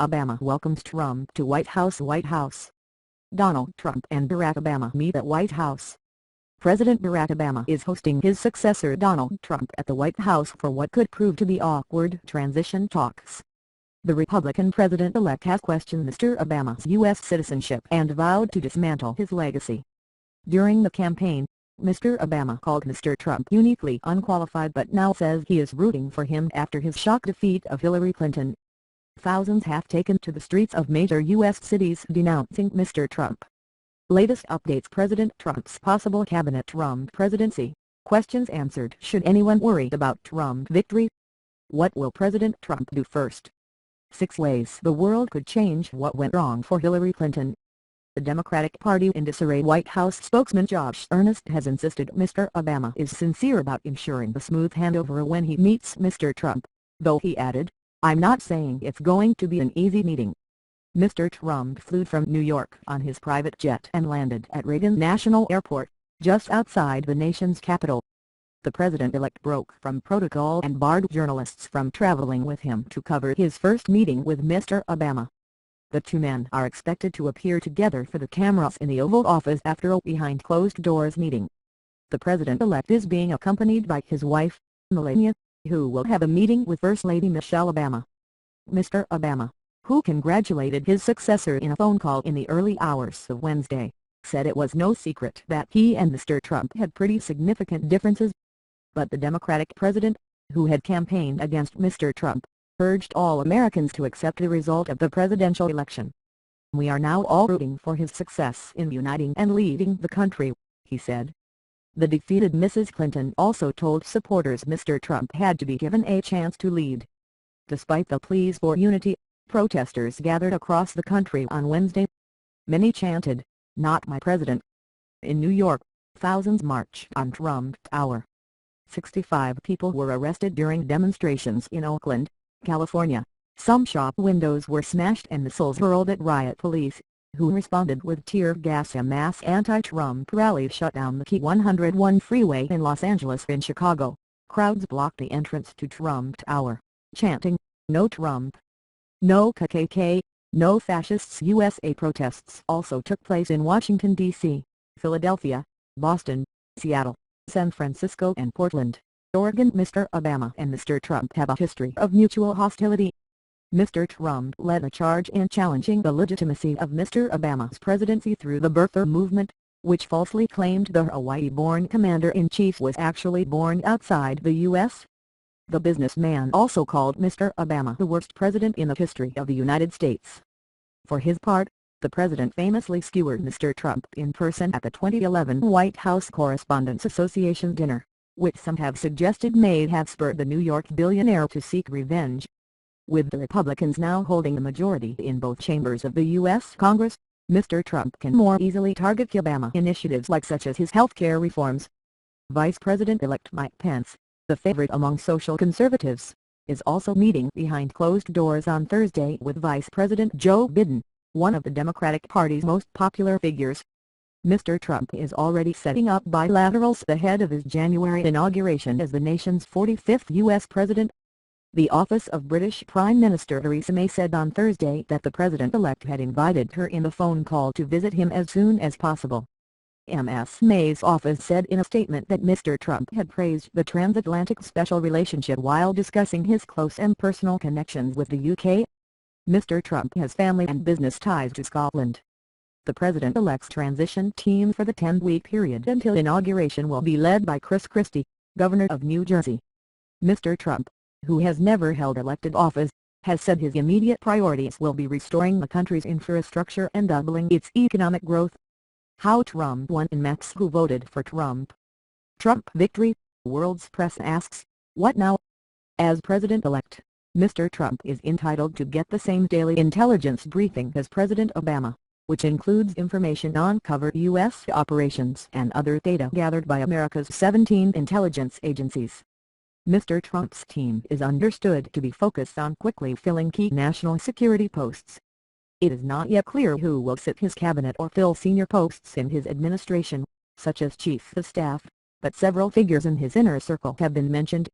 Obama welcomes Trump to White House. Donald Trump and Barack Obama meet at White House. President Barack Obama is hosting his successor Donald Trump at the White House for what could prove to be awkward transition talks. The Republican president-elect has questioned Mr. Obama's U.S. citizenship and vowed to dismantle his legacy. During the campaign, Mr. Obama called Mr. Trump uniquely unqualified but now says he is rooting for him after his shock defeat of Hillary Clinton. Thousands have taken to the streets of major U.S. cities denouncing Mr. Trump. Latest updates: President Trump's possible cabinet Trump presidency. Questions answered: should anyone worry about Trump victory? What will President Trump do first? 6 ways the world could change. What went wrong for Hillary Clinton? The Democratic Party in disarray. White House spokesman Josh Earnest has insisted Mr. Obama is sincere about ensuring a smooth handover when he meets Mr. Trump, though he added, "I'm not saying it's going to be an easy meeting." Mr. Trump flew from New York on his private jet and landed at Reagan National Airport, just outside the nation's capital. The president-elect broke from protocol and barred journalists from traveling with him to cover his first meeting with Mr. Obama. The two men are expected to appear together for the cameras in the Oval Office after a behind-closed-doors meeting. The president-elect is being accompanied by his wife, Melania, who will have a meeting with First Lady Michelle Obama. Mr. Obama, who congratulated his successor in a phone call in the early hours of Wednesday, said it was no secret that he and Mr. Trump had pretty significant differences. But the Democratic president, who had campaigned against Mr. Trump, urged all Americans to accept the result of the presidential election. "We are now all rooting for his success in uniting and leading the country," he said. The defeated Mrs. Clinton also told supporters Mr. Trump had to be given a chance to lead. Despite the pleas for unity, protesters gathered across the country on Wednesday. Many chanted, "Not my president." In New York, thousands marched on Trump Tower. 65 people were arrested during demonstrations in Oakland, California. Some shop windows were smashed and missiles hurled at riot police, who responded with tear gas. A mass anti-Trump rally shut down the Key 101 freeway in Los Angeles. In Chicago, crowds blocked the entrance to Trump Tower, chanting, "No Trump, no KKK, no fascists." USA protests also took place in Washington, D.C., Philadelphia, Boston, Seattle, San Francisco and Portland, Oregon. Mr. Obama and Mr. Trump have a history of mutual hostility. Mr. Trump led a charge in challenging the legitimacy of Mr. Obama's presidency through the birther movement, which falsely claimed the Hawaii-born commander-in-chief was actually born outside the U.S. The businessman also called Mr. Obama the worst president in the history of the United States. For his part, the president famously skewered Mr. Trump in person at the 2011 White House Correspondents' Association dinner, which some have suggested may have spurred the New York billionaire to seek revenge. With the Republicans now holding the majority in both chambers of the U.S. Congress, Mr. Trump can more easily target Obama initiatives such as his health care reforms. Vice President-elect Mike Pence, the favorite among social conservatives, is also meeting behind closed doors on Thursday with Vice President Joe Biden, one of the Democratic Party's most popular figures. Mr. Trump is already setting up bilaterals ahead of his January inauguration as the nation's 45th U.S. president. The office of British Prime Minister Theresa May said on Thursday that the president-elect had invited her in a phone call to visit him as soon as possible. Ms. May's office said in a statement that Mr. Trump had praised the transatlantic special relationship while discussing his close and personal connections with the UK. Mr. Trump has family and business ties to Scotland. The president-elect's transition team for the 10-week period until inauguration will be led by Chris Christie, governor of New Jersey. Mr. Trump, who has never held elected office, has said his immediate priorities will be restoring the country's infrastructure and doubling its economic growth. How Trump won in Max. Who voted for Trump? Trump victory, World's Press asks, what now? As president-elect, Mr. Trump is entitled to get the same daily intelligence briefing as President Obama, which includes information on covert U.S. operations and other data gathered by America's 17 intelligence agencies. Mr. Trump's team is understood to be focused on quickly filling key national security posts. It is not yet clear who will sit his cabinet or fill senior posts in his administration, such as Chief of Staff, but several figures in his inner circle have been mentioned.